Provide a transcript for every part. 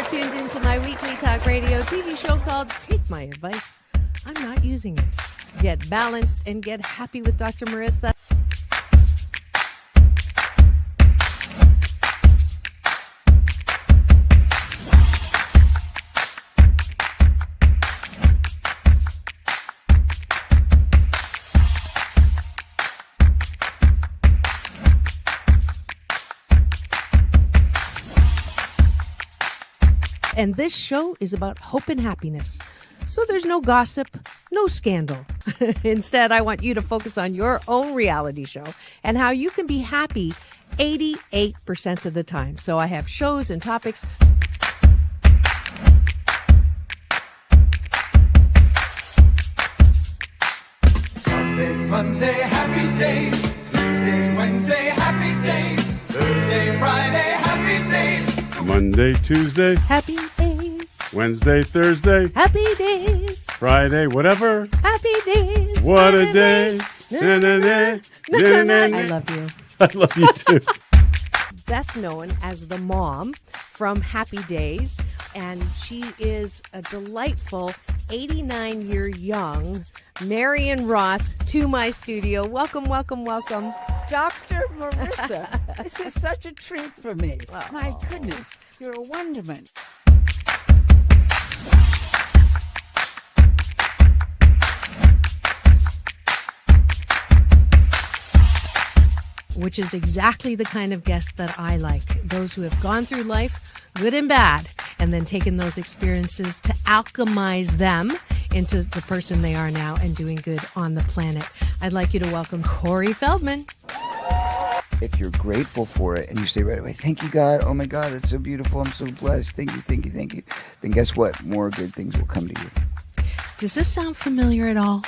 tuned into my weekly talk radio TV show called Take My Advice. I'm not using it. Get balanced and get happy with Dr. Marissa. And this show is about hope and happiness. So there's no gossip, no scandal. Instead, I want you to focus on your own reality show and how you can be happy 88% of the time. So I have shows and topics. Sunday, Monday, happy days. Tuesday, Wednesday, happy days. Thursday, Friday, happy days. Monday, Tuesday, Happy days. Wednesday, Thursday, Happy days. Friday, whatever. Happy days. What a day. Na, na, na, na, na, na. I love you. I love you too. Best known as the mom from Happy Days, and she is a delightful 89-year young Marion Ross to my studio. Welcome, welcome, welcome. Dr. Marissa, this is such a treat for me. My goodness, you're a wonderment. Which is exactly the kind of guest that I like. Those who have gone through life, good and bad, and then taken those experiences to alchemize them into the person they are now and doing good on the planet. I'd like you to welcome Corey Feldman. If you're grateful for it and you say right away, thank you, God. Oh, my God, it's so beautiful. I'm so blessed. Thank you, thank you, thank you. Then guess what? More good things will come to you. Does this sound familiar at all?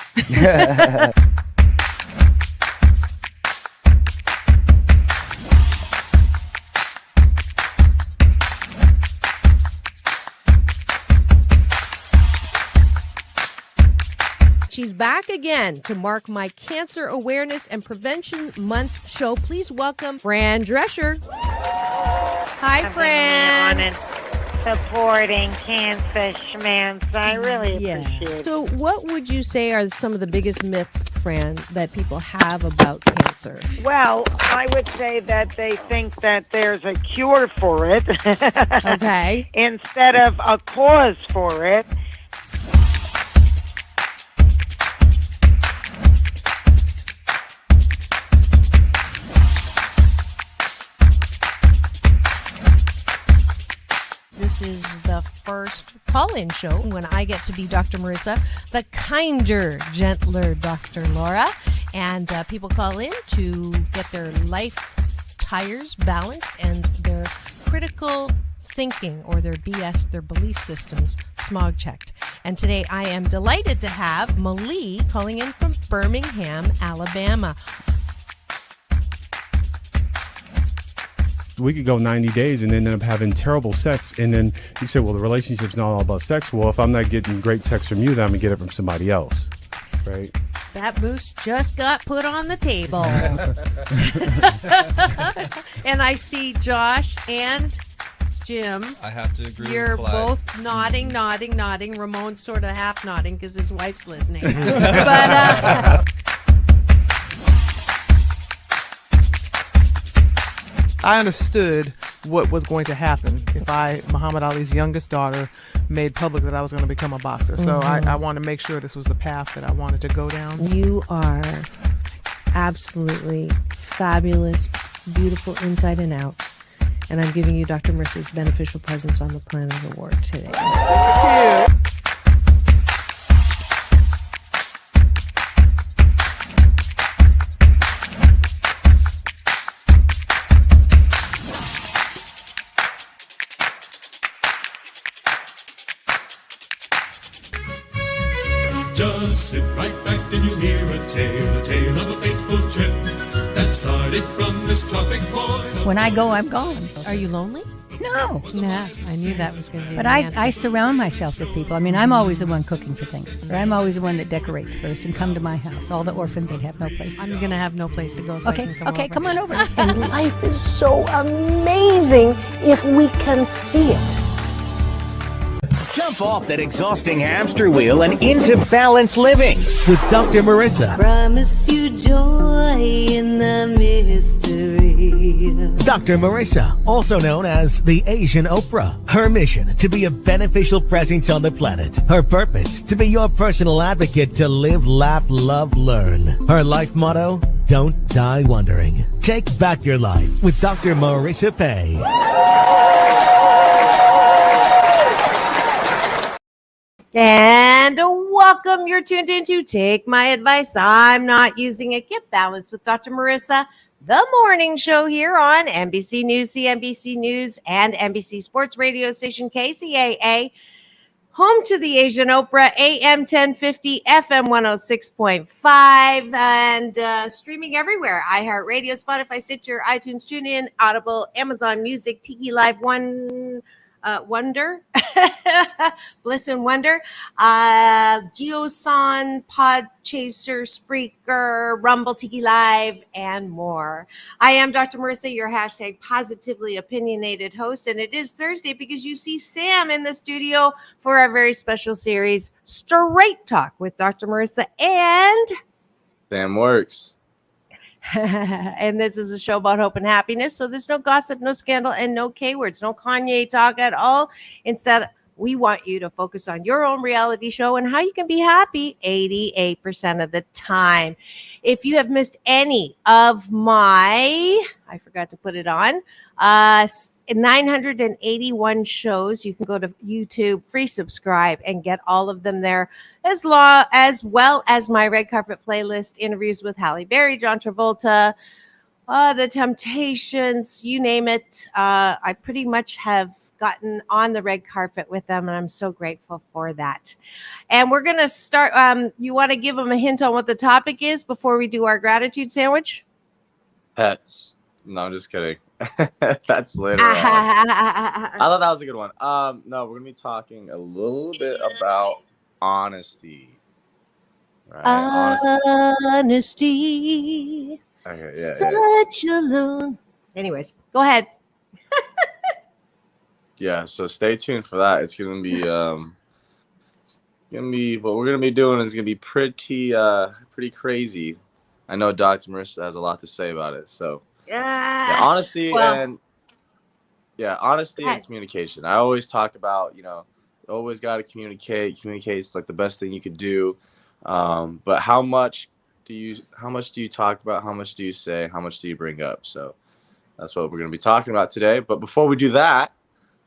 She's back again to mark my Cancer Awareness and Prevention Month show. Please welcome Fran Drescher. Hi, Fran. On and supporting cancer schmance. I really appreciate it. So what would you say are some of the biggest myths, Fran, that people have about cancer? Well, I would say that they think that there's a cure for it. Okay. Instead of a cause for it. This is the first call-in show when I get to be Dr. Marissa, the kinder, gentler Dr. Laura. And people call in to get their life tires balanced and their critical thinking or their BS, their belief systems, smog checked. And today I am delighted to have Malie calling in from Birmingham, Alabama. We could go 90 days and end up having terrible sex. And then you say, well, the relationship's not all about sex. Well, if I'm not getting great sex from you, then I'm going to get it from somebody else. Right? That moose just got put on the table. And I see Josh and Jim. I have to agree You're with Clyde. both nodding. Ramon's sort of half nodding because his wife's listening. But I understood what was going to happen if Muhammad Ali's youngest daughter, made public that I was going to become a boxer. So I wanted to make sure this was the path that I wanted to go down. You are absolutely fabulous, beautiful inside and out. And I'm giving you Dr. Marissa's Beneficial Presence on the Planet Award today. Thank you. Just sit right back and you'll hear a tale of a fateful trip that started from this tropic point. When I go, I'm gone. Are you lonely? No. Nah, I knew that was going to be But the answer. I surround myself with people. I mean, I'm always the one cooking for things. Or I'm always the one that decorates first and come to my house. All the orphans, they'd have no place. I'm going to have no place to go, so Okay, I can come okay, over. come on over. And life is so amazing if we can see it. Get off that exhausting hamster wheel and into balanced living with Dr. Marissa. Promise you joy in the mystery. Dr. Marissa, also known as the Asian Oprah. Her mission, to be a beneficial presence on the planet. Her purpose, to be your personal advocate to live, laugh, love, learn. Her life motto, don't die wondering. Take back your life with Dr. Marissa Pay. And welcome. You're tuned in to Take My Advice. I'm not using it. Get balanced with Dr. Marissa, the morning show here on NBC News, CNBC News, and NBC Sports Radio station KCAA. Home to the Asian Oprah, AM 1050, FM 106.5, and streaming everywhere. iHeartRadio, Spotify, Stitcher, iTunes, TuneIn, Audible, Amazon Music, Tiki Live, Wonder, Bliss and Wonder, Geoson, Podchaser, Spreaker, Rumble, Tiki Live, and more. I am Dr. Marissa, your hashtag positively opinionated host, and it is Thursday because you see Sam in the studio for our very special series, Straight Talk with Dr. Marissa and Sam Works. And this is a show about hope and happiness. So there's no gossip, no scandal, and no K words, no Kanye talk at all. Instead, we want you to focus on your own reality show and how you can be happy 88% of the time. If you have missed any of I forgot to put it on, 981 shows, you can go to YouTube, free subscribe, and get all of them there, as well as my red carpet playlist, interviews with Halle Berry, John Travolta, The Temptations, you name it. I pretty much have gotten on the red carpet with them, and I'm so grateful for that. And we're going to start. You want to give them a hint on what the topic is before we do our gratitude sandwich? Pets. No, I'm just kidding. That's later on. I thought that was a good one. No, we're going to be talking a little bit about honesty. Right? Honesty. Okay, Such a alone. Anyways, go ahead. Yeah, so stay tuned for that. It's gonna be what we're gonna be doing is gonna be pretty crazy. I know Dr. Marissa has a lot to say about it. So honesty and communication. I always talk about, always gotta communicate. Communicate's like the best thing you could do. But how much do you talk about? How much do you say? How much do you bring up? So that's what we're gonna be talking about today. But before we do that,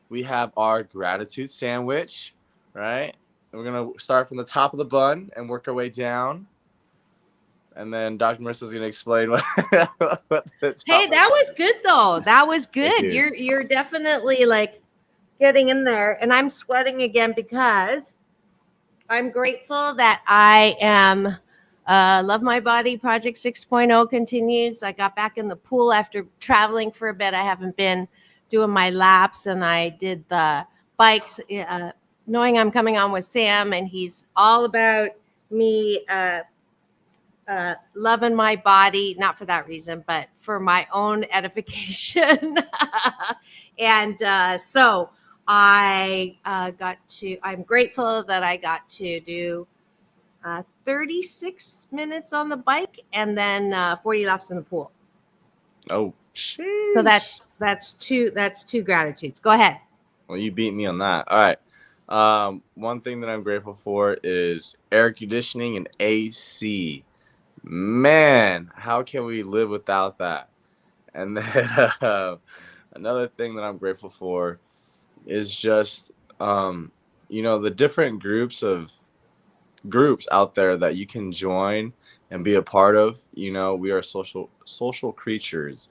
we have our gratitude sandwich, right? And we're going to start from the top of the bun and work our way down. And then Dr. Marissa is going to explain what Hey, that was good, though. That was good. You're definitely, getting in there. And I'm sweating again because I'm grateful that I am Love My Body Project 6.0 continues. I got back in the pool after traveling for a bit. I haven't been doing my laps, and I did the bikes, knowing I'm coming on with Sam, and he's all about me loving my body, not for that reason, but for my own edification. And so I'm grateful that I got to do 36 minutes on the bike and then 40 laps in the pool. Oh, sheesh. So that's two gratitudes. Go ahead. Well, you beat me on that. All right. One thing that I'm grateful for is air conditioning and AC. Man, how can we live without that? And then another thing that I'm grateful for is just the different groups out there that you can join and be a part of. We are social creatures.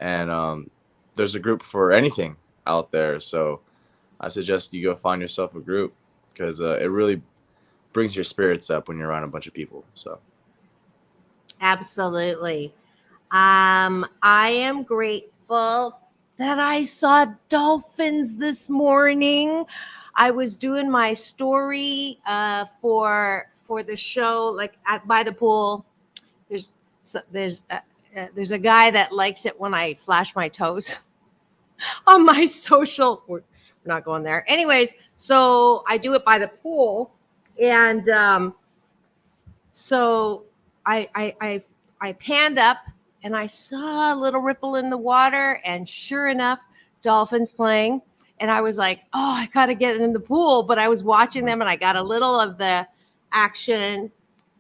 And there's a group for anything out there. So I suggest you go find yourself a group because it really brings your spirits up when you're around a bunch of people. So absolutely. I am grateful that I saw dolphins this morning. I was doing my story for the show, by the pool. There's a guy that likes it when I flash my toes on my social, not going there. Anyways, so I do it by the pool, and so I panned up and I saw a little ripple in the water, and sure enough, dolphins playing. And I was like, oh, I gotta get in the pool. But I was watching them and I got a little of the action,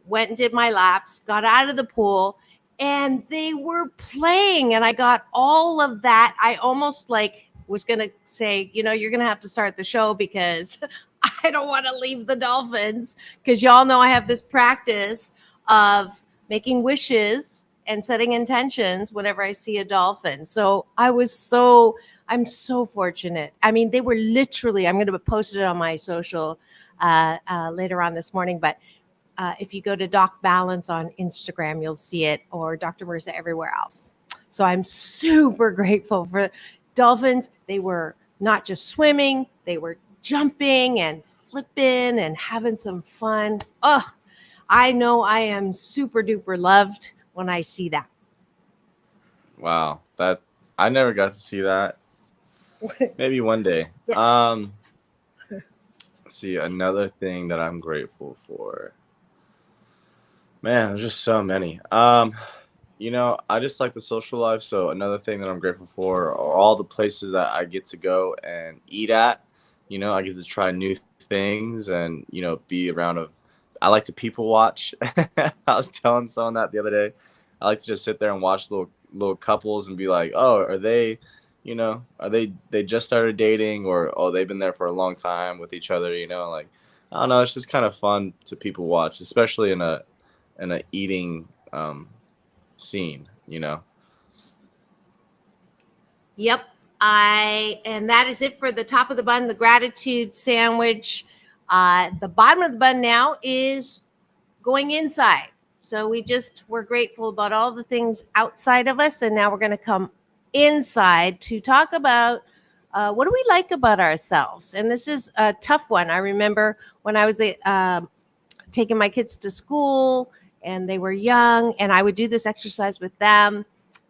went and did my laps, got out of the pool, and they were playing, and I got all of that. I almost like was gonna say, you're gonna have to start the show because I don't want to leave the dolphins, because y'all know I have this practice of making wishes and setting intentions whenever I see a dolphin. So I'm so fortunate. I mean, they were literally, I'm going to post it on my social later on this morning, but if you go to Doc Balance on Instagram, you'll see it, or Dr. Marissa everywhere else. So I'm super grateful for dolphins. They were not just swimming, they were jumping and flipping and having some fun. Oh, I know I am super duper loved when I see that. Wow, that I never got to see that. Maybe one day. Yeah. Let's see, another thing that I'm grateful for. Man, there's just so many. I just like the social life. So another thing that I'm grateful for are all the places that I get to go and eat at. I get to try new things and be around I like to people watch. I was telling someone that the other day. I like to just sit there and watch little couples and be like, oh, are they, they just started dating, or oh, they've been there for a long time with each other. Like, I don't know. It's just kind of fun to people watch, especially in a eating scene. Yep. And that is it for the top of the bun, the gratitude sandwich. The bottom of the bun now is going inside. So we're grateful about all the things outside of us. And now we're going to come inside to talk about what do we like about ourselves? And this is a tough one. I remember when I was taking my kids to school and they were young, and I would do this exercise with them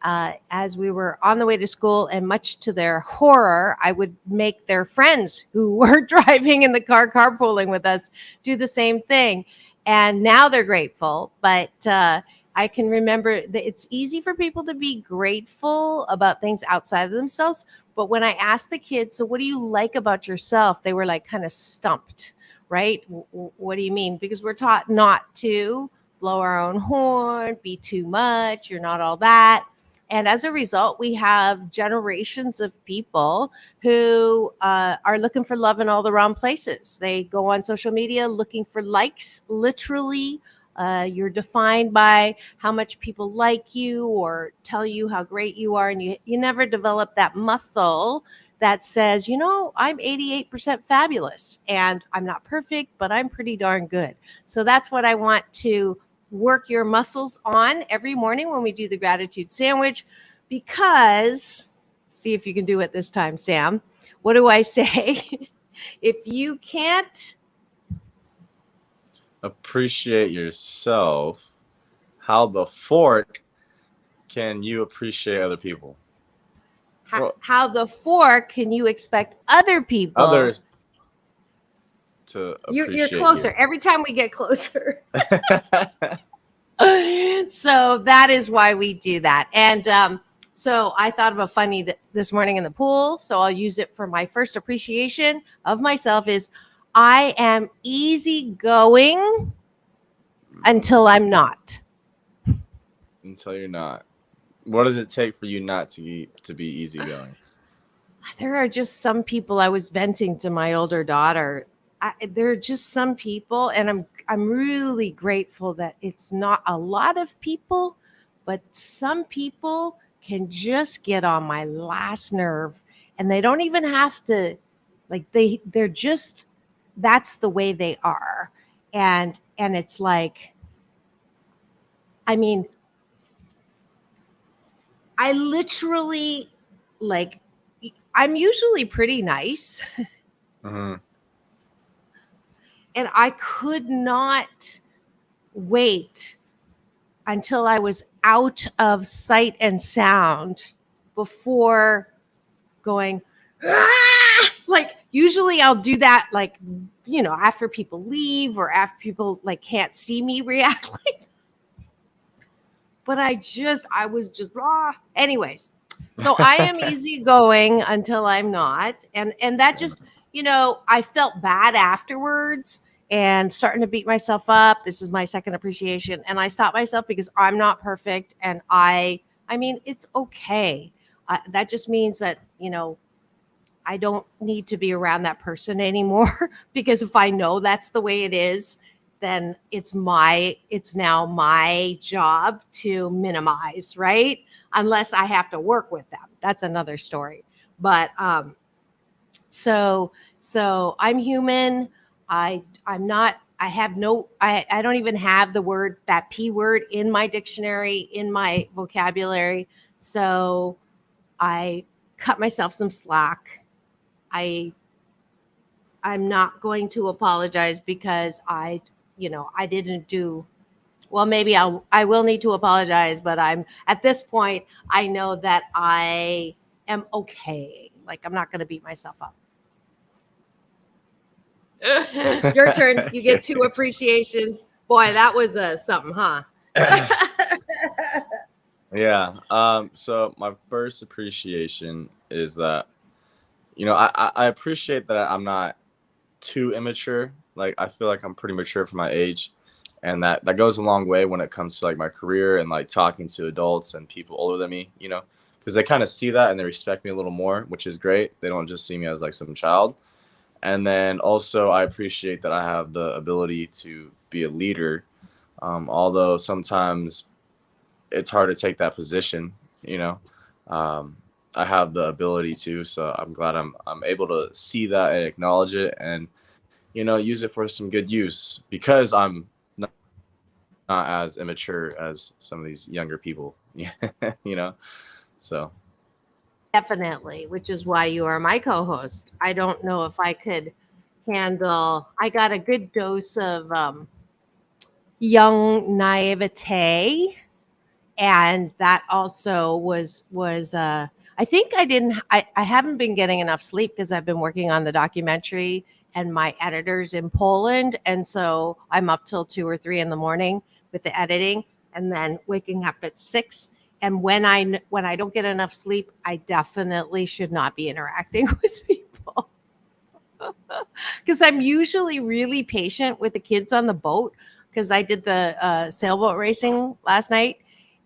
as we were on the way to school, and much to their horror, I would make their friends who were driving in the car, carpooling with us, do the same thing. And now they're grateful, but I can remember that it's easy for people to be grateful about things outside of themselves. But when I asked the kids, so what do you like about yourself? They were like kind of stumped, right? What do you mean? Because we're taught not to blow our own horn, be too much, you're not all that. And as a result, we have generations of people who are looking for love in all the wrong places. They go on social media looking for likes, literally. You're defined by how much people like you or tell you how great you are. And you never develop that muscle that says, I'm 88% fabulous and I'm not perfect, but I'm pretty darn good. So that's what I want to work your muscles on every morning when we do the gratitude sandwich, because see if you can do it this time, Sam. What do I say? If you can't appreciate yourself, how the fork can you appreciate other people? How the fork can you expect others to appreciate you're closer you. Every time we get closer. So that is why we do that. And so I thought of a funny this morning in the pool, so I'll use it for my first appreciation of myself is I am easygoing until I'm not. Until you're not. What does it take for you not to be easygoing? There are just some people. I was venting to my older daughter. There are just some people, and I'm really grateful that it's not a lot of people, but some people can just get on my last nerve, and they don't even have to, like they're just, that's the way they are. And it's like, I mean, I literally, like, I'm usually pretty nice. Mm-hmm. And I could not wait until I was out of sight and sound before going, like, usually I'll do that like, after people leave or after people like can't see me react like. But I was just blah. Anyways, so I am easygoing until I'm not, and that just I felt bad afterwards and starting to beat myself up. This is my second appreciation, and I stopped myself because I'm not perfect, and I mean it's okay. That just means that I don't need to be around that person anymore because if I know that's the way it is, then it's now my job to minimize, right? Unless I have to work with them. That's another story. But so I'm human. I'm not I don't even have the word, that P word, in my dictionary, in my vocabulary. So I cut myself some slack. I'm not going to apologize because I didn't do well. Maybe I will need to apologize, but I'm at this point, I know that I am okay. Like, I'm not going to beat myself up. Your turn. You get 2 appreciations. Boy, that was something, huh? Yeah. So my first appreciation is that, I appreciate that I'm not too immature. Like, I feel like I'm pretty mature for my age, and that goes a long way when it comes to like my career and like talking to adults and people older than me, because they kind of see that and they respect me a little more, which is great. They don't just see me as like some child. And then also I appreciate that I have the ability to be a leader, although sometimes it's hard to take that position. I have the ability to, so I'm glad I'm able to see that and acknowledge it, and use it for some good use, because I'm not as immature as some of these younger people. So Definitely, which is why you are my co-host. I don't know if I could handle. I got a good dose of young naivete, and that also was I think I haven't been getting enough sleep because I've been working on the documentary, and my editor's in Poland, and so I'm up till 2 or 3 in the morning with the editing, and then waking up at 6. And when I don't get enough sleep, I definitely should not be interacting with people because I'm usually really patient with the kids on the boat, because I did the sailboat racing last night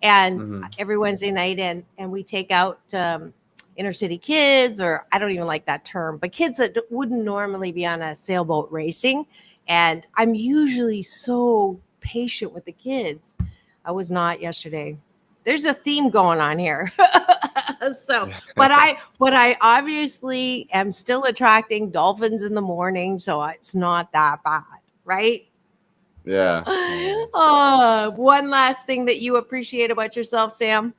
and every Wednesday night, and we take out inner city kids, or I don't even like that term, but kids that wouldn't normally be on a sailboat racing. And I'm usually so patient with the kids. I was not yesterday. There's a theme going on here. So, but I obviously am still attracting dolphins in the morning, so it's not that bad, right? Yeah. One last thing that you appreciate about yourself, Sam?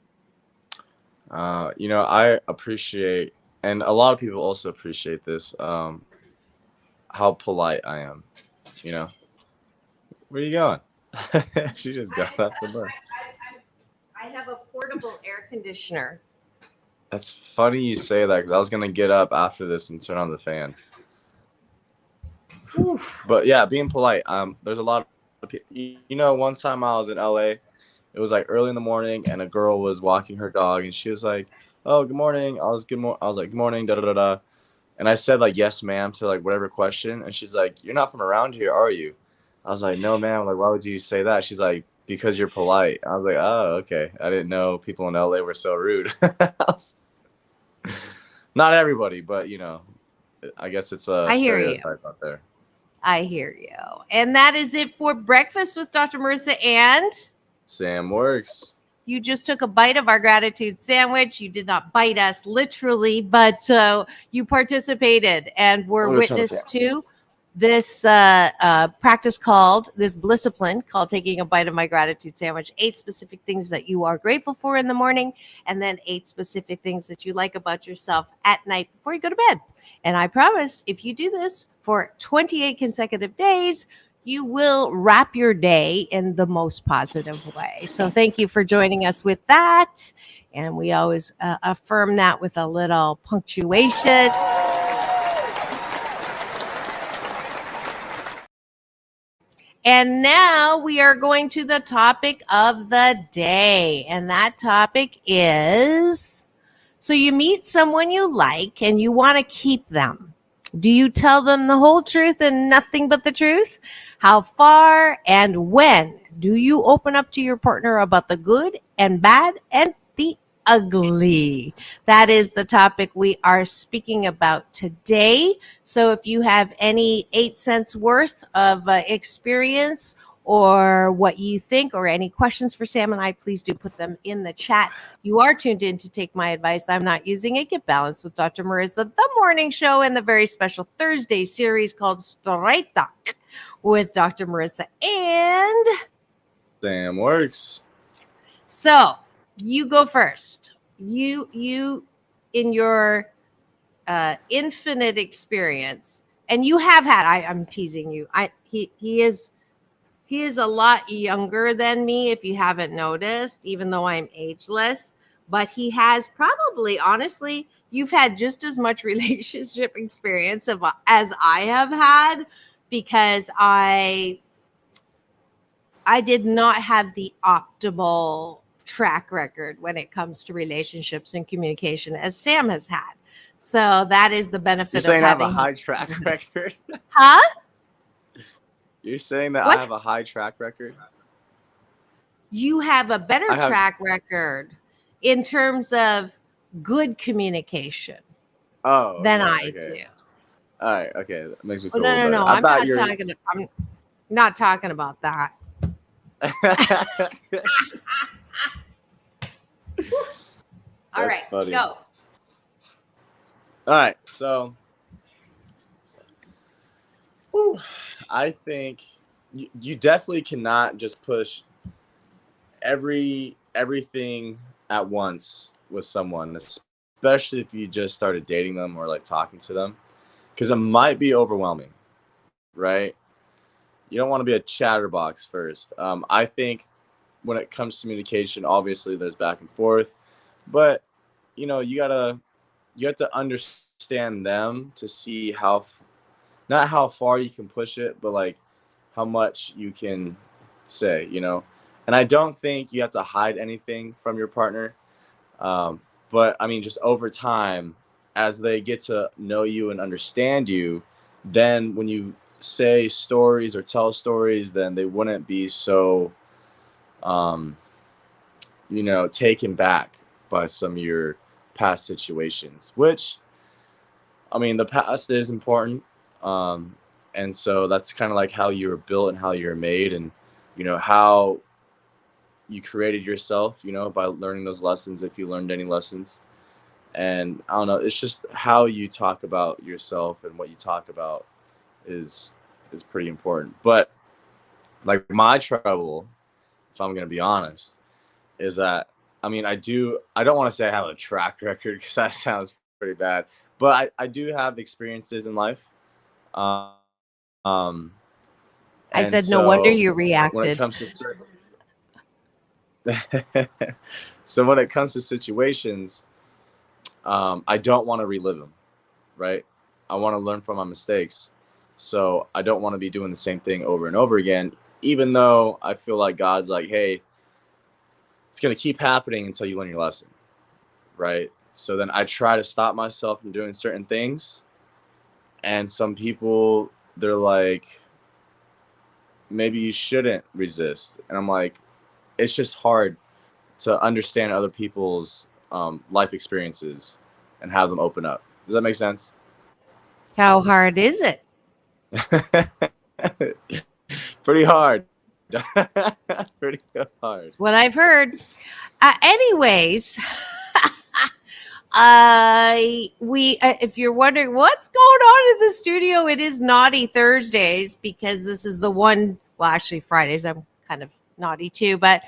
I appreciate, and a lot of people also appreciate this, how polite I am. Where are you going? She just got out the door. I have a portable air conditioner. That's funny you say that, because I was gonna get up after this and turn on the fan. But yeah, being polite. There's a lot of people. One time I was in LA, it was like early in the morning, and a girl was walking her dog, and she was like, "Oh, good morning." I was like, "Good morning, da da da da," and I said like, "Yes, ma'am," to like whatever question, and she's like, "You're not from around here, are you?" I was like, "No, ma'am." Like, why would you say that? She's like, "Because you're polite." I was like, "Oh, okay." I didn't know people in LA were so rude. Not everybody, but I guess it's a stereotype out there. I hear you. And that is it for Breakfast with Dr. Marissa and Sam Works. You just took a bite of our gratitude sandwich. You did not bite us literally, but you participated and were witness to this practice called, this blisscipline called taking a bite of my gratitude sandwich. 8 specific things that you are grateful for in the morning, and then 8 specific things that you like about yourself at night before you go to bed. And I promise, if you do this for 28 consecutive days, you will wrap your day in the most positive way. So thank you for joining us with that. And we always affirm that with a little punctuation. And now we are going to the topic of the day. And that topic is, so you meet someone you like and you want to keep them. Do you tell them the whole truth and nothing but the truth? How far and when do you open up to your partner about the good and bad and the ugly? That is the topic we are speaking about today. So if you have any 8 cents worth of experience or what you think or any questions for Sam and I, please do put them in the chat. You are tuned in to Take My Advice. I'm Not Using It. Get Balanced with Dr. Marissa, the morning show, and the very special Thursday series called Straight Talk with Dr. Marissa and Sam Works. So you go first. You in your infinite experience, and you have had. I'm teasing you. He is a lot younger than me. If you haven't noticed, even though I'm ageless, but he has probably, honestly, you've had just as much relationship experience as I have had, because I did not have the optimal track record when it comes to relationships and communication as Sam has had. So that is the benefit You're saying of I have having a high track record? Huh? You're saying that What? I have a high track record? You have a better track record in terms of good communication than I do. All right, okay. That makes me Oh, feel a little no. better. I'm not talking about that. All right, funny. go. All right, so I think you definitely cannot just push everything at once with someone, especially if you just started dating them or like talking to them, because it might be overwhelming, right? You don't want to be a chatterbox first. I think when it comes to communication, obviously there's back and forth, but you have to understand them to see not how far you can push it, but like how much you can say, And I don't think you have to hide anything from your partner. But I mean, just over time, as they get to know you and understand you, then when you say stories or tell stories, then they wouldn't be so, taken back by some of your past situations, which, I mean, the past is important. And so that's kind of like how you were built and how you're made, and, how you created yourself, by learning those lessons, if you learned any lessons. And I don't know, it's just how you talk about yourself and what you talk about is pretty important. But like my trouble, if I'm going to be honest, is that, I mean, I don't want to say I have a track record because that sounds pretty bad, but I do have experiences in life. I said, no wonder you reacted. When it comes to so when it comes to situations, I don't want to relive them, right? I want to learn from my mistakes. So I don't want to be doing the same thing over and over again, even though I feel like God's like, hey, it's going to keep happening until you learn your lesson, right? So then I try to stop myself from doing certain things. And some people, they're like, maybe you shouldn't resist. And I'm like, it's just hard to understand other people's life experiences and have them open up. Does that make sense? How hard is it? Pretty hard. Pretty hard. That's what I've heard. Anyways, if you're wondering what's going on in the studio, it is Naughty Thursdays, because this is the one. Well, actually, Fridays I'm kind of naughty too, but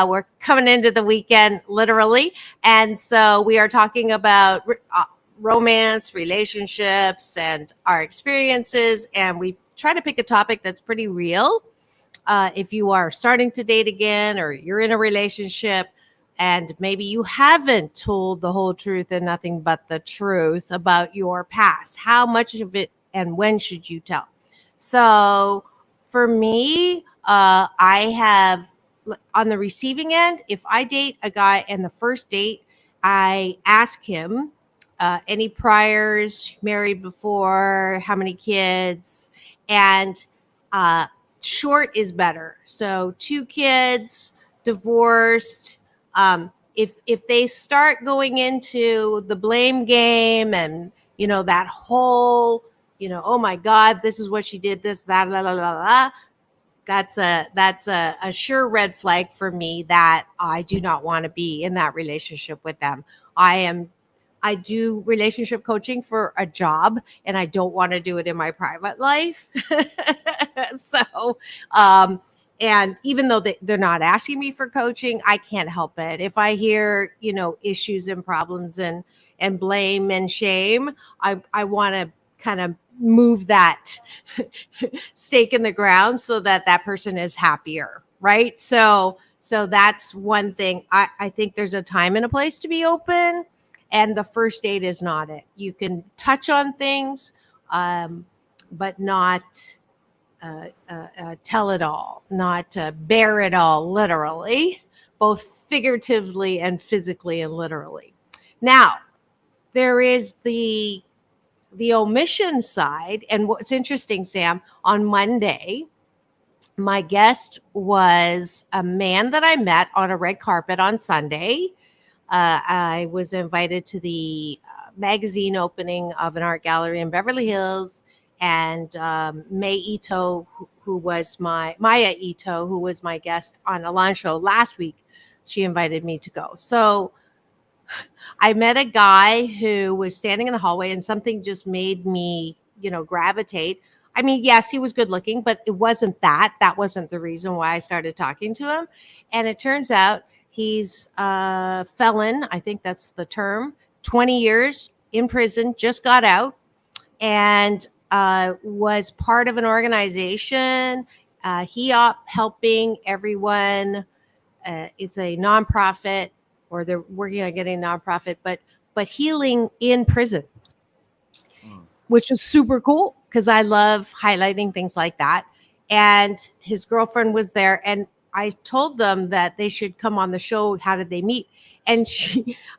we're coming into the weekend literally, and so we are talking about romance, relationships, and our experiences, and we try to pick a topic that's pretty real. If you are starting to date again, or you're in a relationship and maybe you haven't told the whole truth and nothing but the truth about your past, how much of it and when should you tell? So For me, I have on the receiving end, if I date a guy and the first date, I ask him any priors, married before, how many kids, and uh, short is better. So 2 kids, divorced. If they start going into the blame game and that whole oh my God, this is what she did, this, that, la la la la. That's a sure red flag for me that I do not want to be in that relationship with them. I do relationship coaching for a job, and I don't want to do it in my private life. So, and even though they're not asking me for coaching, I can't help it. If I hear, issues and problems and blame and shame, I want to kind of move that stake in the ground so that person is happier, right? So that's one thing. I think there's a time and a place to be open, and the first date is not it. You can touch on things, but not tell it all, not bear it all literally, both figuratively and physically and literally. Now, there is the omission side. And what's interesting, Sam, on Monday, my guest was a man that I met on a red carpet on Sunday. I was invited to the magazine opening of an art gallery in Beverly Hills, and Maya Ito, who was my guest on Alon show last week, she invited me to go. So I met a guy who was standing in the hallway, and something just made me, gravitate. I mean, yes, he was good looking, but it wasn't that. That wasn't the reason why I started talking to him. And it turns out he's a felon. I think that's the term. 20 years in prison, just got out, and was part of an organization. He helping everyone. It's a nonprofit, or they're working on getting a nonprofit, but healing in prison, which was super cool because I love highlighting things like that. And his girlfriend was there, and I told them that they should come on the show. How did they meet? And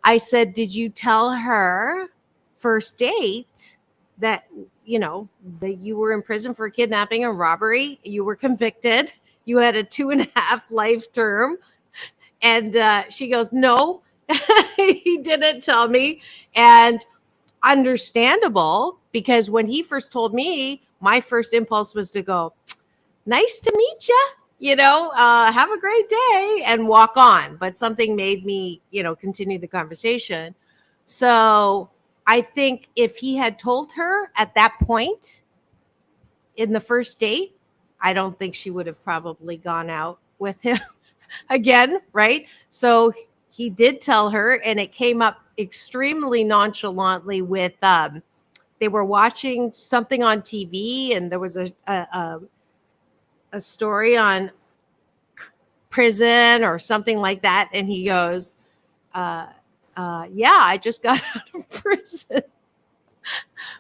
I said, did you tell her first date that, that you were in prison for kidnapping and robbery? You were convicted. You had a 2.5 life term. And she goes, no, he didn't tell me. And understandable, because when he first told me, my first impulse was to go, nice to meet you, have a great day, and walk on. But something made me, continue the conversation. So I think if he had told her at that point in the first date, I don't think she would have probably gone out with him again, right? So he did tell her, and it came up extremely nonchalantly with they were watching something on TV, and there was a story on prison or something like that, and he goes, yeah, I just got out of prison.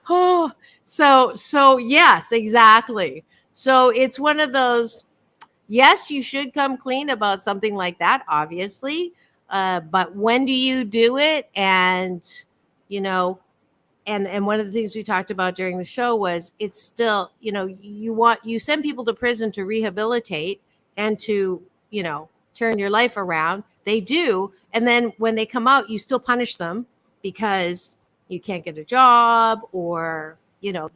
Oh, so yes, exactly. So it's one of those, yes, you should come clean about something like that, obviously. But when do you do it? And, and one of the things we talked about during the show was it's still, you send people to prison to rehabilitate and to, turn your life around. They do. And then when they come out, you still punish them because you can't get a job, or,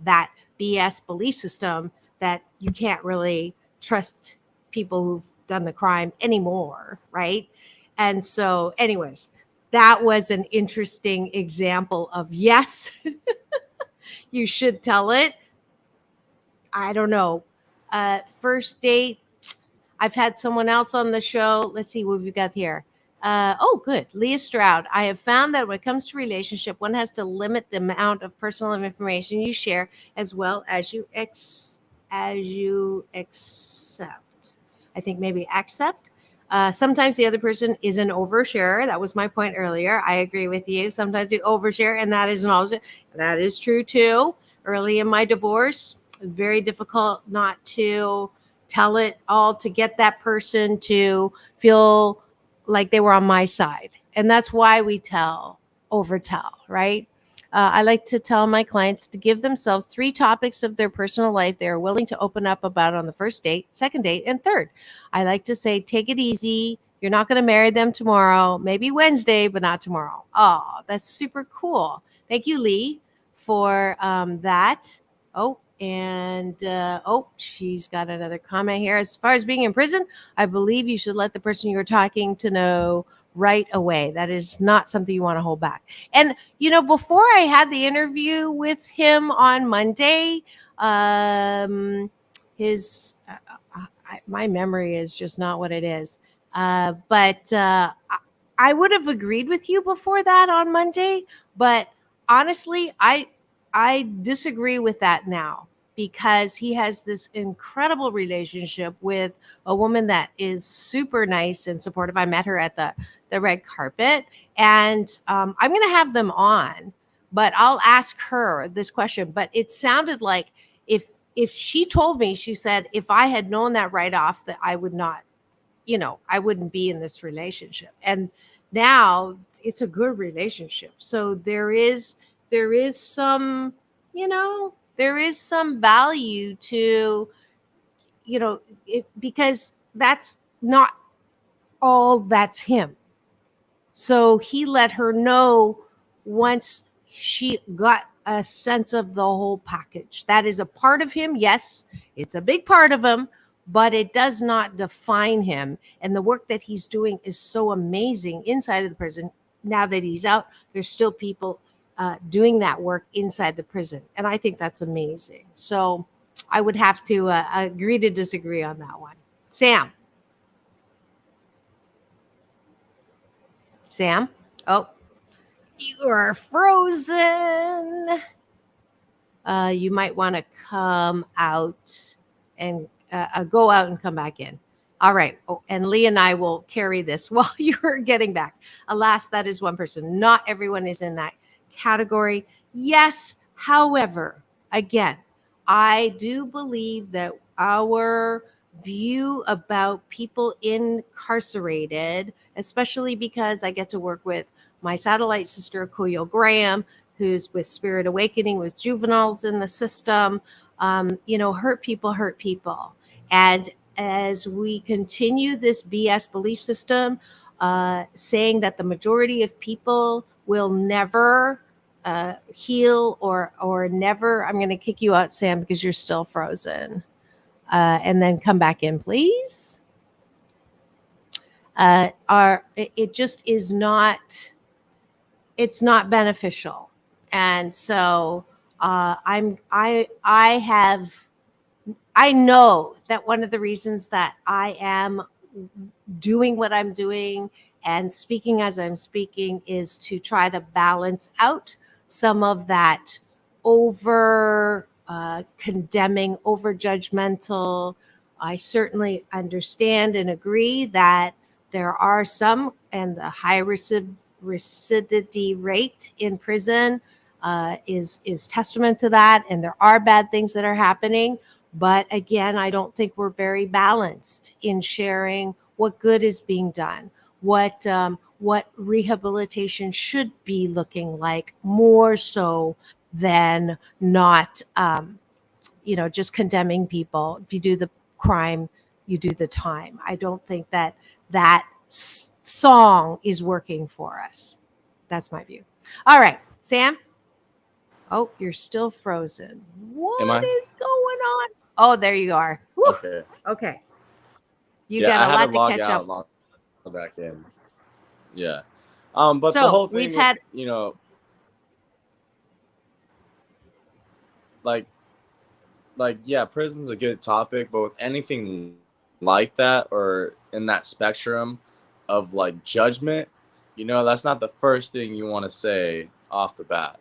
that BS belief system that you can't really trust people who've done the crime anymore, right? And so, anyways, that was an interesting example of, yes, you should tell it. I don't know. First date, I've had someone else on the show. Let's see what we've got here. Good. Leah Stroud. I have found that when it comes to relationship, one has to limit the amount of personal information you share, as well as you accept. I think maybe accept. Sometimes the other person is an oversharer. That was my point earlier. I agree with you. Sometimes we overshare, and that is true too. Early in my divorce, very difficult not to tell it all to get that person to feel like they were on my side. And that's why we overtell, right? I like to tell my clients to give themselves 3 topics of their personal life they are willing to open up about on the first date, second date, and third. I like to say, take it easy. You're not going to marry them tomorrow, maybe Wednesday, but not tomorrow. Oh, that's super cool. Thank you, Lee, for that. Oh, and she's got another comment here. As far as being in prison, I believe you should let the person you're talking to know right away. That is not something you want to hold back. And, before I had the interview with him on Monday, my memory is just not what it is. But I would have agreed with you before that on Monday. But honestly, I disagree with that now, because he has this incredible relationship with a woman that is super nice and supportive. I met her at the red carpet, and I'm going to have them on, but I'll ask her this question. But it sounded like if she told me, she said, if I had known that right off, that I would not, I wouldn't be in this relationship. And now it's a good relationship. So there is some, there is some value to, because that's not all that's him. So he let her know once she got a sense of the whole package. That is a part of him. Yes, it's a big part of him, but it does not define him. And the work that he's doing is so amazing inside of the prison. Now that he's out, there's still people doing that work inside the prison. And I think that's amazing. So I would have to agree to disagree on that one. Sam? Oh, you are frozen. You might want to come out and go out and come back in. All right. Oh, and Lee and I will carry this while you're getting back. Alas, that is one person. Not everyone is in that category. Yes. However, again, I do believe that our view about people incarcerated, especially because I get to work with my satellite sister, Koyo Graham, who's with Spirit Awakening with juveniles in the system, hurt people. And as we continue this BS belief system, saying that the majority of people will never heal or never, I'm going to kick you out, Sam, because you're still frozen. And then come back in, please. It just is not, it's not beneficial. And so I know that one of the reasons that I am doing what I'm doing and speaking as I'm speaking is to try to balance out some of that over condemning, over judgmental. I certainly understand and agree that there are some, and the high recidivity rate in prison is testament to that. And there are bad things that are happening. But again, I don't think we're very balanced in sharing what good is being done, what rehabilitation should be looking like, more so than not, just condemning people. If you do the crime, you do the time. I don't think that song is working for us. That's my view. All right, Sam. Oh, you're still frozen. What is going on? Oh, there you are. Woo. Okay. You got a lot to catch up. Log back in. Yeah. But so the whole thing we've had, prison's a good topic, but with anything like that or in that spectrum of judgment, that's not the first thing you want to say off the bat.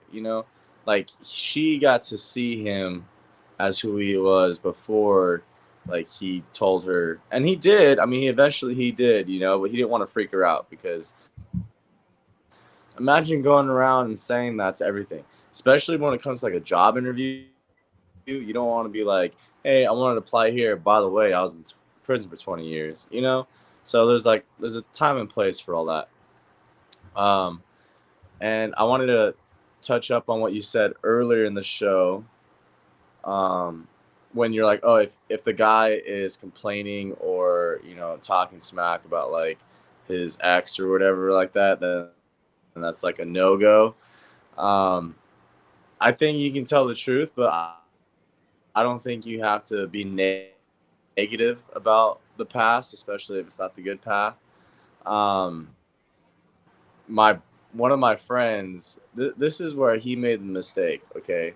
She got to see him as who he was before, he told her, and he did. I mean, eventually he did, but he didn't want to freak her out, because imagine going around and saying that to everything, especially when it comes to a job interview. You don't want to be like, hey, I wanted to apply here. By the way, I was in prison for 20 years, you know? So there's a time and place for all that. Um, and I wanted to touch up on what you said earlier in the show. Um, when you're like, oh, if the guy is complaining or, talking smack about like his ex or whatever like that, then that's like a no-go. Um, I think you can tell the truth, but I don't think you have to be negative about the past, especially if it's not the good path. Um, my One of my friends, this is where he made the mistake. Okay,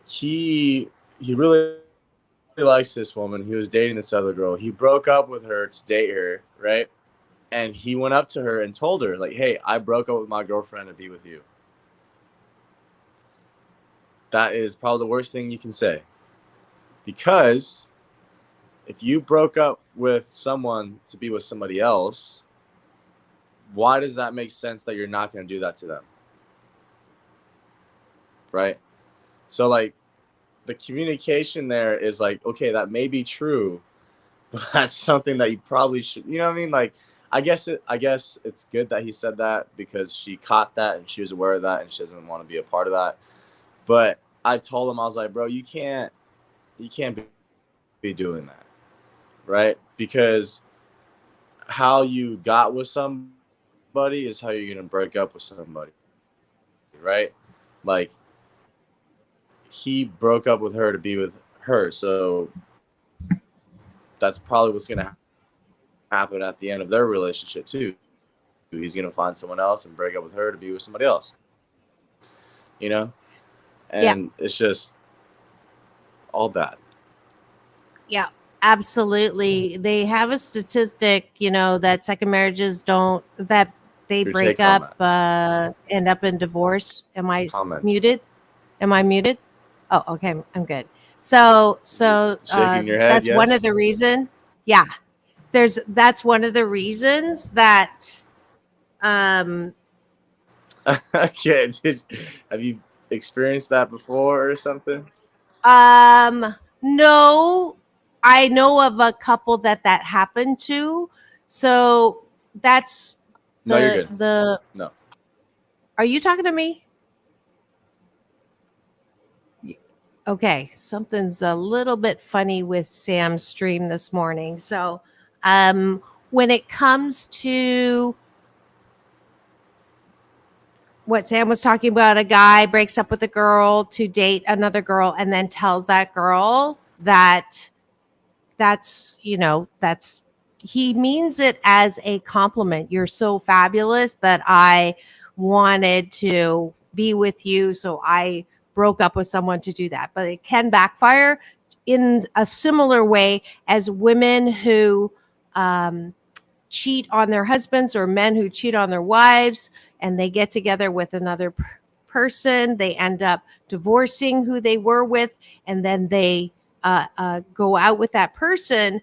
he really likes this woman. He was dating this other girl. He broke up with her to date her, right? And he went up to her and told her, like, "Hey, I broke up with my girlfriend to be with you." That is probably the worst thing you can say, because if you broke up with someone to be with somebody else, why does that make sense that you're not going to do that to them? Right? So, like, the communication there is like, okay, that may be true, but that's something that you probably should, you know what I mean? Like, I guess it's good that he said that because she caught that and she was aware of that and she doesn't want to be a part of that. But I told him, I was like, bro, you can't be doing that, right? Because how you got with somebody is how you're gonna break up with somebody, right? Like, he broke up with her to be with her, so that's probably what's gonna happen at the end of their relationship too. He's gonna find someone else and break up with her to be with somebody else, you know? Yeah. And it's just all bad. Yeah, absolutely. They have a statistic, that second marriages that they Your break take on up, that? end up in divorce. Am I Comment. muted? Am I muted? Oh, okay, I'm good. So Shaking your head, that's one of yes? the reason. Yeah, that's one of the reasons that um Okay, have you experienced that before or something? no, I know of a couple that happened to. So that's No, you're good. the No. Are you talking to me? Okay, something's a little bit funny with Sam's stream this morning. So, when it comes to what Sam was talking about, a guy breaks up with a girl to date another girl and then tells that girl that that's he means it as a compliment. You're so fabulous that I wanted to be with you, so I broke up with someone to do that. But it can backfire in a similar way as women who cheat on their husbands, or men who cheat on their wives, and they get together with another person. They end up divorcing who they were with, and then they go out with that person.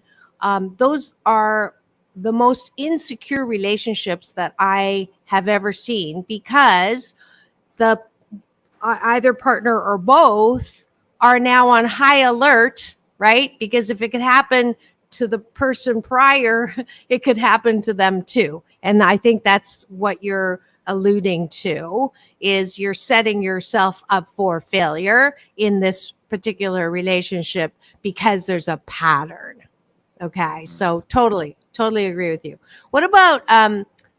Those are the most insecure relationships that I have ever seen, because the either partner or both are now on high alert, right? Because if it could happen to the person prior, it could happen to them too. And I think that's what you're alluding to, is you're setting yourself up for failure in this particular relationship because there's a pattern. Okay, so totally agree with you. What about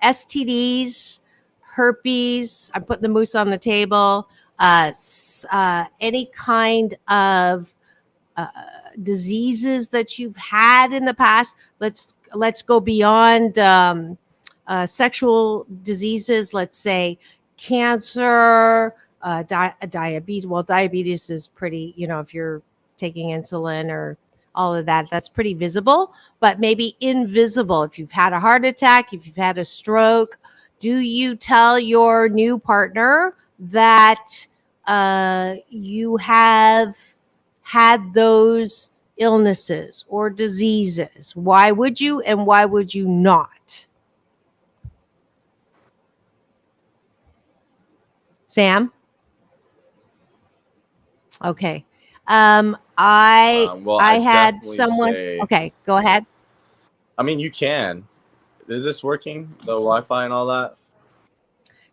STDs, herpes? I'm putting the moose on the table. Any kind of diseases that you've had in the past. Let's go beyond sexual diseases. Let's say cancer, diabetes. Well, diabetes is pretty. If you're taking insulin or all of that, that's pretty visible. But maybe invisible. If you've had a heart attack, if you've had a stroke, do you tell your new partner that you have had those illnesses or diseases? Why would you, and why would you not? Sam? Okay. Well, I I had definitely someone. say. Okay, go ahead. I mean, you can. Is this working? The Wi-Fi and all that?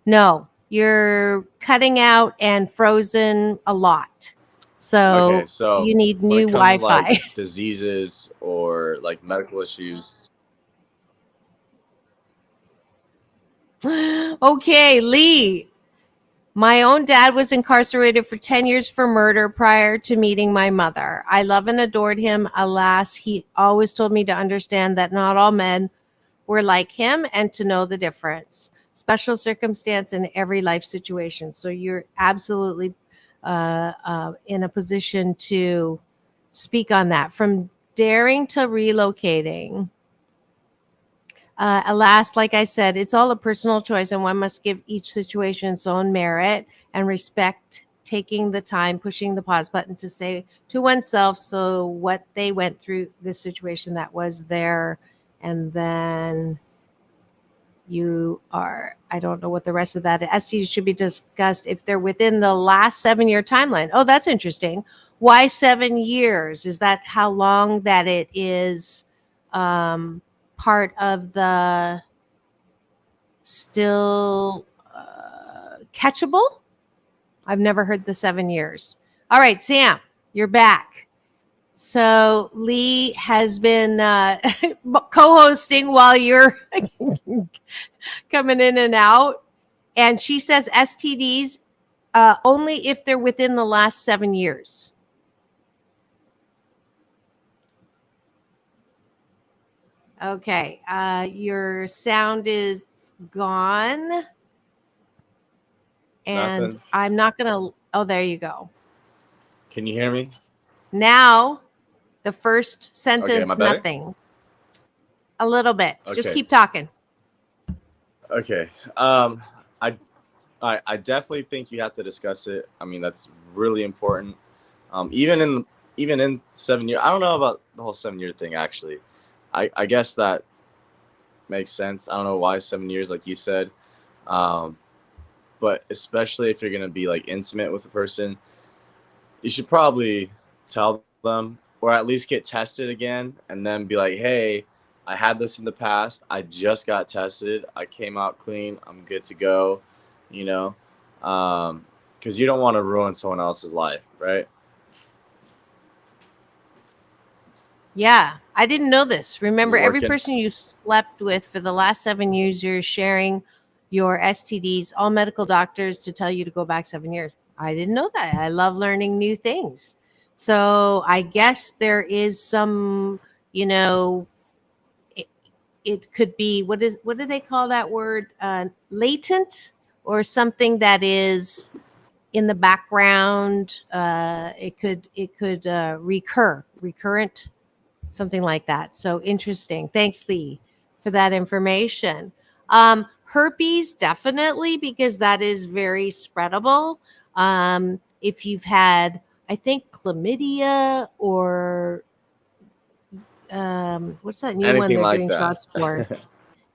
No, you're cutting out and frozen a lot. Okay, So so you need when new it comes to like Wi-Fi. diseases or like medical issues, Okay, Lee. My own dad was incarcerated for 10 years for murder prior to meeting my mother. I love and adored him. Alas, he always told me to understand that not all men were like him and to know the difference. Special circumstance in every life situation. So you're absolutely in a position to speak on that. From daring to relocating. Alas, like I said, it's all a personal choice, and one must give each situation its own merit and respect. Taking the time, pushing the pause button to say to oneself, so what they went through, this situation that was there, and then you are, I don't know what the rest of that is. STDs should be discussed if they're within the last 7 year timeline. Oh, that's interesting. Why 7 years? Is that how long that it is part of the still catchable? I've never heard the 7 years. All right, Sam, you're back. So Lee has been co-hosting while you're coming in and out, and she says STDs only if they're within the last 7 years. Okay, your sound is gone, and nothing. I'm not gonna. Oh, there you go. Can you hear me? Now, the first Okay, am I sentence, better? nothing. A little bit. Just Okay. keep talking. Okay. I, I definitely think you have to discuss it. I mean, that's really important. Even in 7 years, I don't know about the whole 7 year thing. Actually, I guess that makes sense. I don't know why 7 years, like you said. Um, but especially if you're gonna be like intimate with a person, you should probably tell them or at least get tested again and then be like, hey, I had this in the past. I just got tested. I came out clean. I'm good to go, you know, because you don't want to ruin someone else's life, right? Yeah, I didn't know this. Is Remember, it every working? person you slept with for the last 7 years, you're sharing your STDs, all medical doctors to tell you to go back 7 years. I didn't know that. I love learning new things. So I guess there is some, you know, it, it could be what do they call that word? Latent, or something that is in the background. It could recurrent, something like that. So interesting. Thanks, Lee, for that information. Herpes, definitely, because that is very spreadable. If you've had, I think, chlamydia or what's that new one Anything they're like doing that. shots for?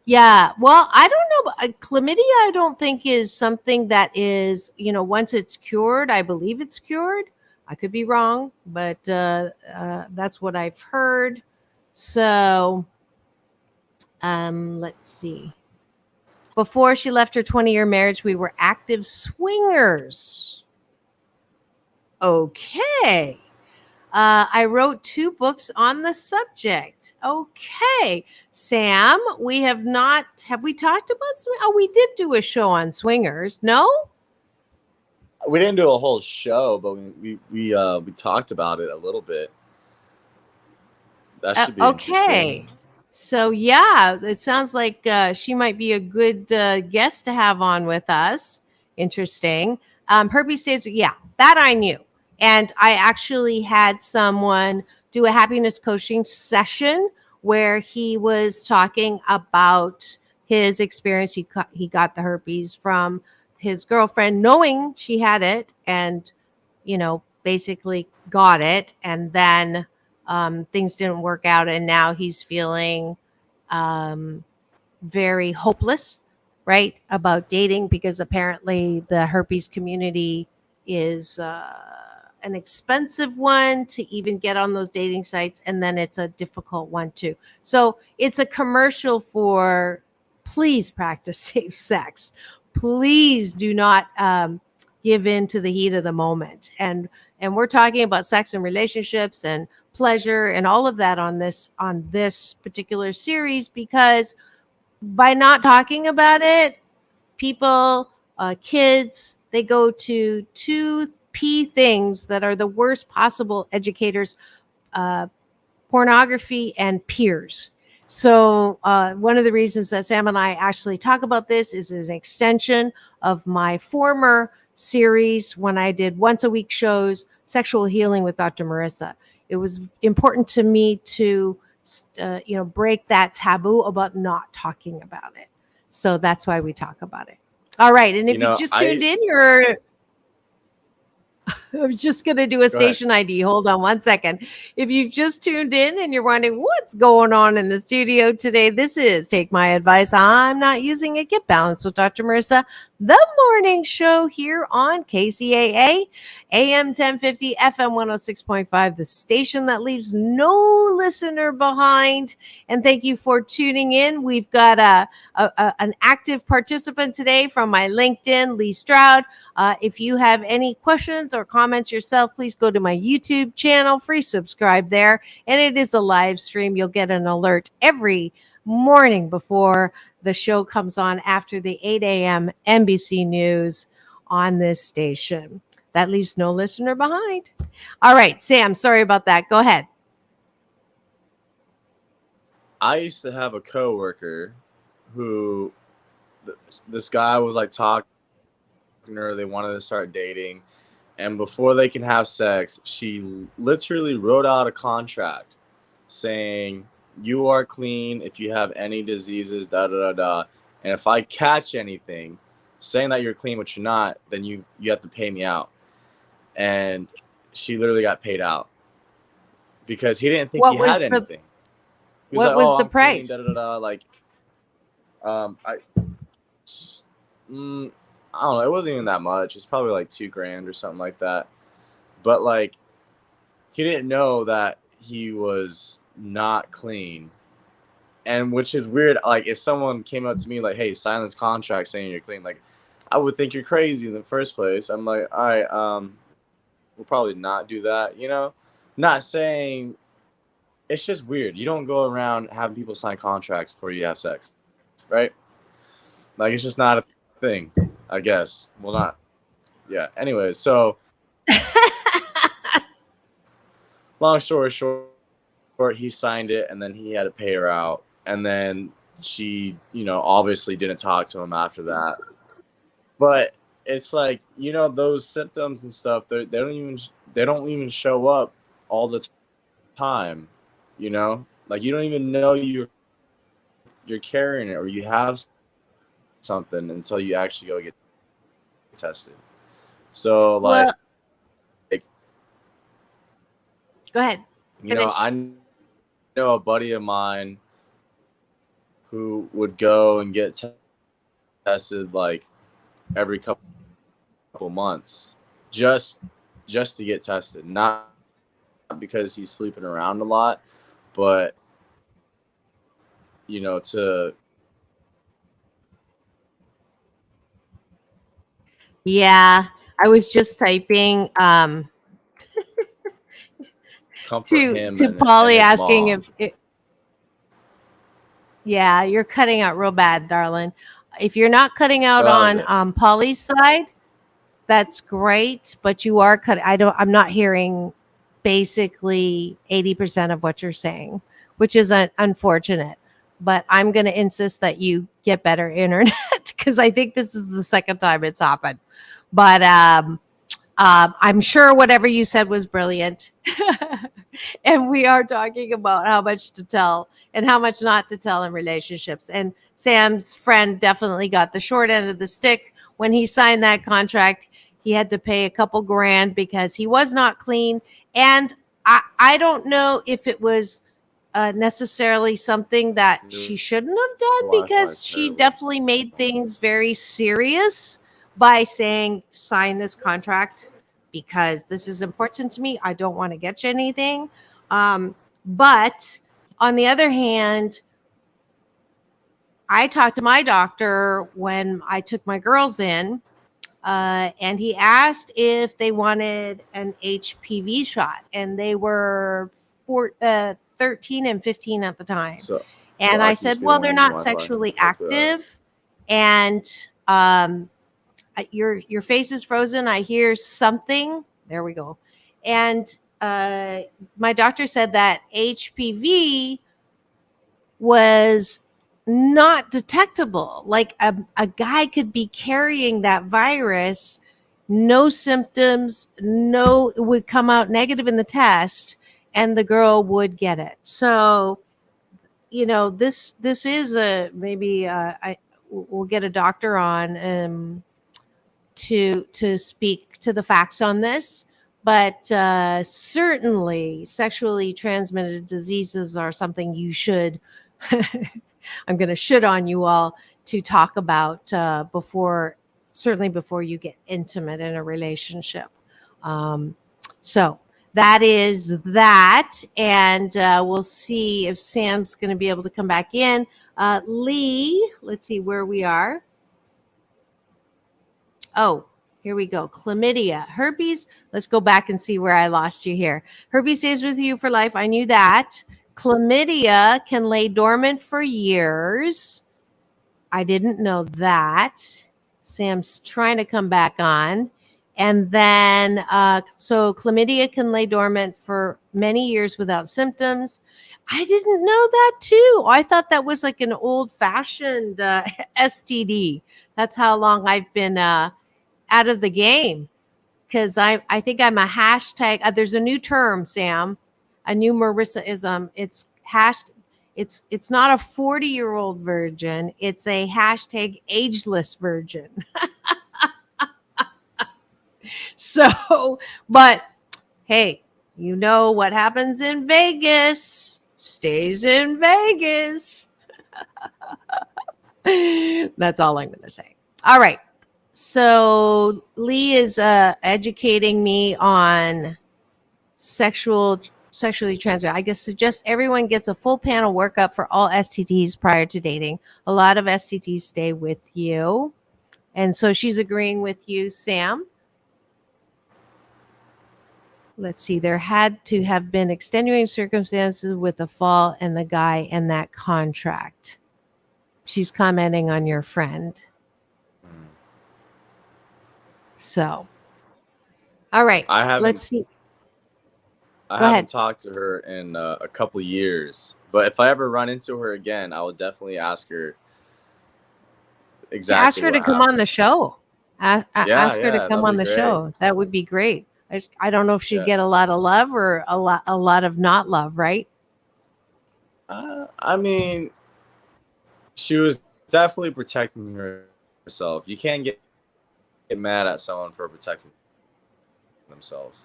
Yeah, well, I don't know. Chlamydia, I don't think is something that is, once it's cured, I believe it's cured. I could be wrong, but that's what I've heard. So, let's see. Before she left her 20-year marriage, we were active swingers. Okay. I wrote 2 books on the subject. Okay. Sam, we have not, have we talked about Oh, we did do a show on swingers. No? We didn't do a whole show, but we talked about it a little bit. That should be Okay. interesting. So, yeah, it sounds like she might be a good guest to have on with us. Interesting. Herpes stays, yeah, that I knew. And I actually had someone do a happiness coaching session where he was talking about his experience. He got the herpes from his girlfriend, knowing she had it, and, basically got it. And then things didn't work out, and now he's feeling um, very hopeless, right, about dating, because apparently the herpes community is an expensive one to even get on those dating sites, and then it's a difficult one too. So it's a commercial for please practice safe sex. Please do not give in to the heat of the moment. And we're talking about sex and relationships and pleasure and all of that on this particular series, because by not talking about it, people, kids, they go to two P things that are the worst possible educators: pornography and peers. So one of the reasons that Sam and I actually talk about this is an extension of my former series when I did once a week shows, Sexual Healing with Dr. Marissa. It was important to me to break that taboo about not talking about it. So that's why we talk about it. All right. And if you just tuned in, I was just going to do a station ID. Hold on one second. If you've just tuned in and you're wondering what's going on in the studio today, this is Take My Advice. I'm Not Using It. Get Balanced with Dr. Marissa, the morning show here on KCAA, AM 1050, FM 106.5, the station that leaves no listener behind. And thank you for tuning in. We've got an active participant today from my LinkedIn, Lee Stroud. If you have any questions or comments yourself, please go to my YouTube channel, free subscribe there. And it is a live stream. You'll get an alert every morning before the show comes on after the 8 a.m. NBC News on this station. That leaves no listener behind. All right, Sam, sorry about that. Go ahead. I used to have a coworker who this guy was like talking to her. They wanted to start dating. And before they can have sex, she literally wrote out a contract saying, you are clean if you have any diseases, da da da da. And if I catch anything saying that you're clean but you're not, then you have to pay me out. And she literally got paid out because he didn't think he had anything. What was the price? Clean, da, da, da, da. Like, I don't know. It wasn't even that much. It's probably like $2,000 or something like that. But like, he didn't know that he was not clean, and which is weird. Like, if someone came up to me like, "Hey, sign this contract saying you're clean," like, I would think you're crazy in the first place. I'm like, all right, we'll probably not do that. You know, not saying. It's just weird. You don't go around having people sign contracts before you have sex, right? Like, it's just not a thing, I guess. Well, not. Yeah. Anyways, so long story short, he signed it, and then he had to pay her out, and then she, obviously didn't talk to him after that. But it's like, those symptoms and stuff, they don't even show up all the time. Like, you don't even know you're carrying it or you have something until you actually go get tested. So, like, go ahead. I know a buddy of mine who would go and get tested like every couple months just to get tested, not because he's sleeping around a lot, but to yeah, I was just typing to Polly asking if yeah, you're cutting out real bad, darling. If you're not cutting out on Polly's side, that's great, but you are cutting. I'm not hearing basically 80% of what you're saying, which is unfortunate. But I'm going to insist that you get better internet because I think this is the second time it's happened. But I'm sure whatever you said was brilliant. And we are talking about how much to tell and how much not to tell in relationships. And Sam's friend definitely got the short end of the stick. When he signed that contract, he had to pay a couple grand because he was not clean. And I don't know if it was necessarily something that she shouldn't have done, because she definitely made things very serious by saying, sign this contract because this is important to me. I don't want to get you anything. But on the other hand, I talked to my doctor when I took my girls in, and he asked if they wanted an HPV shot, and they were 13 and 15 at the time. And I said, well, they're not sexually active. And your face is frozen. I hear something. There we go. And my doctor said that HPV was not detectable. Like a guy could be carrying that virus, no symptoms, it would come out negative in the test, and the girl would get it. So, this is we'll get a doctor on to speak to the facts on this. But certainly sexually transmitted diseases are something you should I'm going to shit on you all to talk about before you get intimate in a relationship. So that is that. And we'll see if Sam's going to be able to come back in. Lee, let's see where we are. Oh, here we go. Chlamydia. Herpes. Let's go back and see where I lost you here. Herpes stays with you for life. I knew that. Chlamydia can lay dormant for years. I didn't know that. Sam's trying to come back on. And then, so chlamydia can lay dormant for many years without symptoms. I didn't know that too. I thought that was like an old-fashioned STD. That's how long I've been out of the game. Because I think I'm a hashtag. There's a new term, Sam. A new Marissa-ism. It's hashed. It's not a 40-year-old virgin. It's a hashtag ageless virgin. So, but hey, you know what happens in Vegas stays in Vegas. That's all I'm going to say. All right. So Lee is educating me on sexually transmitted. I guess suggest everyone gets a full panel workup for all STDs prior to dating. A lot of STDs stay with you. And so she's agreeing with you, Sam. Let's see. There had to have been extenuating circumstances with the fall and the guy and that contract. She's commenting on your friend. So, all right. Let's see. I haven't talked to her in a couple years, but if I ever run into her again, I will definitely ask her exactly. Ask her to come on the show. Ask her to come on the great. show. That would be great. I don't know if she'd get a lot of love or a lot of not love, right? I mean, she was definitely protecting herself. You can't get mad at someone for protecting themselves.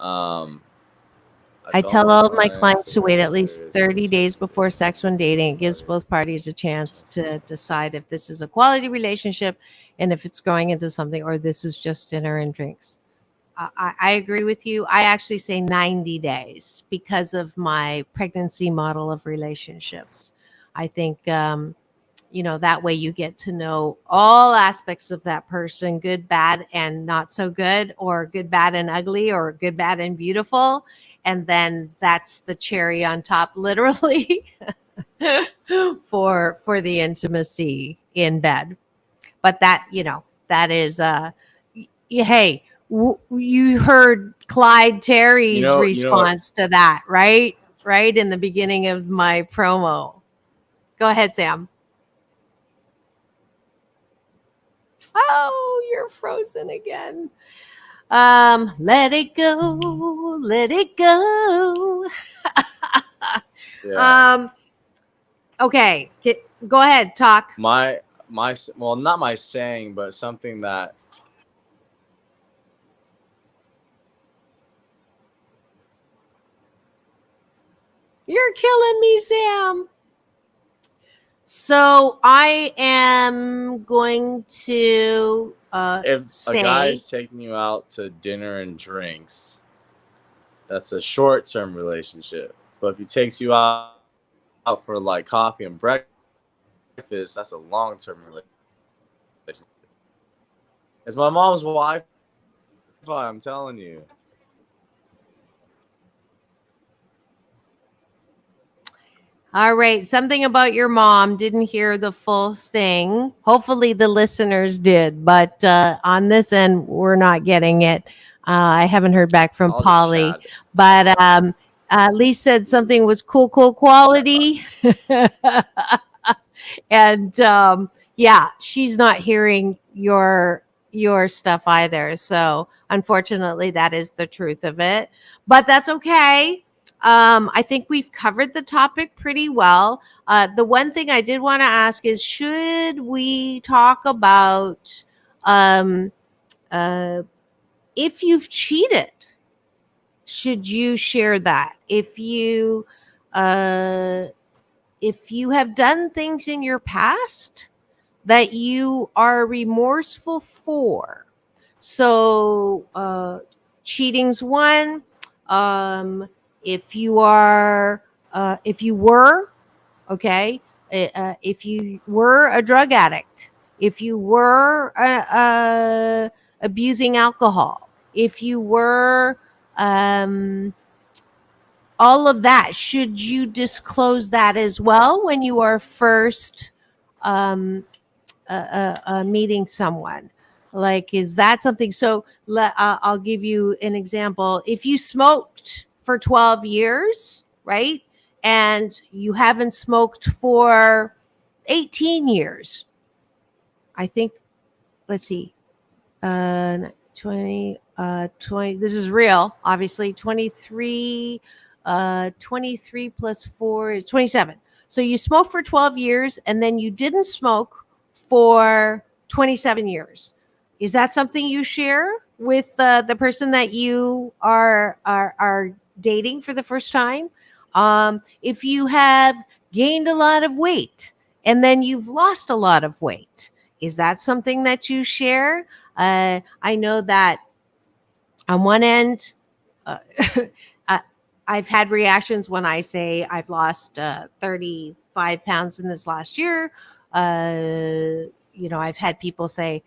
I tell all of my clients to wait at least 30 days before sex when dating. It gives both parties a chance to decide if this is a quality relationship and if it's growing into something or this is just dinner and drinks. I agree with you. I actually say 90 days because of my pregnancy model of relationships. I think, that way you get to know all aspects of that person, good, bad, and not so good, or good, bad, and ugly, or good, bad, and beautiful. And then that's the cherry on top, literally, for the intimacy in bed. But that is, hey, you heard Clyde Terry's response to that, right? Right in the beginning of my promo. Go ahead, Sam. Oh, you're frozen again. Let it go, let it go. Yeah. Okay, go ahead, talk. Well, not my saying, but something that. You're killing me, Sam. So I am going to if a say. guy is taking you out to dinner and drinks, that's a short-term relationship. But if he takes you out for like coffee and breakfast, that's a long-term relationship. It's my mom's Wi-Fi. I'm telling you. All right. Something about your mom. Didn't hear the full thing. Hopefully the listeners did. But on this end, we're not getting it. I haven't heard back from I'll just Polly. chat it. But Lee said something was cool quality. And yeah, she's not hearing your stuff either. So unfortunately, that is the truth of it. But that's okay. I think we've covered the topic pretty well. The one thing I did want to ask is, should we talk about if you've cheated? Should you share that? If you have done things in your past that you are remorseful for, so cheating's one. If you were okay, if you were a drug addict, if you were abusing alcohol, if you were all of that, should you disclose that as well when you are first meeting someone? Like, is that something? So I'll give you an example. If you smoked for 12 years, right, and you haven't smoked for 18 years, I think, let's see, 20, this is real, obviously, 23 plus 4 is 27. So you smoked for 12 years and then you didn't smoke for 27 years. Is that something you share with the person that you are dating for the first time? If you have gained a lot of weight and then you've lost a lot of weight, is that something that you share? I know that on one end, I've had reactions when I say I've lost 35 pounds in this last year. I've had people say,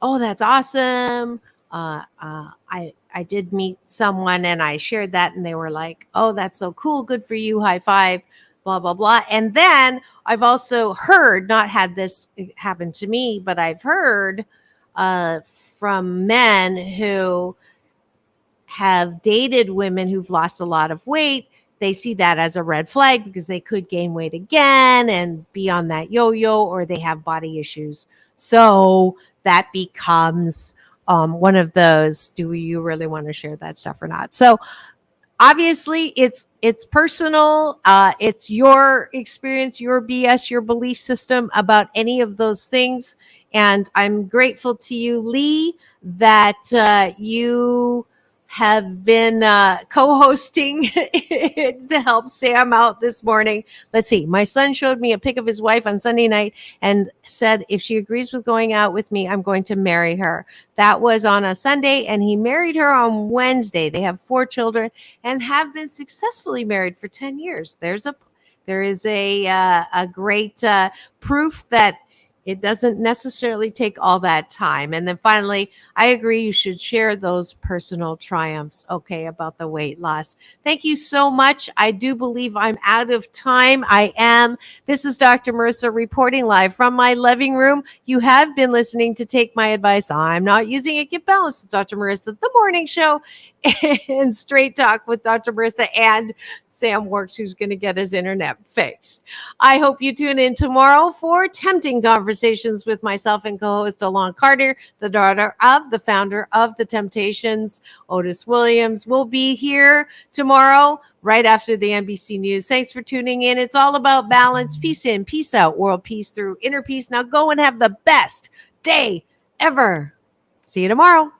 "Oh, that's awesome." I did meet someone and I shared that and they were like, "Oh, that's so cool. Good for you. High five." Blah, blah, blah. And then I've also heard, not had this happen to me, but I've heard from men who have dated women who've lost a lot of weight. They see that as a red flag because they could gain weight again and be on that yo-yo, or they have body issues. So that becomes one of those, do you really want to share that stuff or not? So obviously it's personal. It's your experience, your BS, your belief system about any of those things. And I'm grateful to you, Lee, that you have been co-hosting to help Sam out this morning. Let's see. My son showed me a pic of his wife on Sunday night and said, if she agrees with going out with me, I'm going to marry her. That was on a Sunday, and he married her on Wednesday. They have 4 children and have been successfully married for 10 years. There is a great proof that it doesn't necessarily take all that time. And then finally, I agree you should share those personal triumphs, okay, about the weight loss. Thank you so much. I do believe I'm out of time. I am. This is Dr. Marissa reporting live from my living room. You have been listening to Take My Advice. I'm Not Using It. Get Balanced with Dr. Marissa, the morning show, and Straight Talk with Dr. Marissa and Sam Works, who's going to get his internet fixed. I hope you tune in tomorrow for tempting conversations with myself and co-host Alon Carter, the daughter of the founder of The Temptations. Otis Williams will be here tomorrow right after the NBC News. Thanks for tuning in. It's all about balance, peace in, peace out, world peace through inner peace. Now go and have the best day ever. See you tomorrow.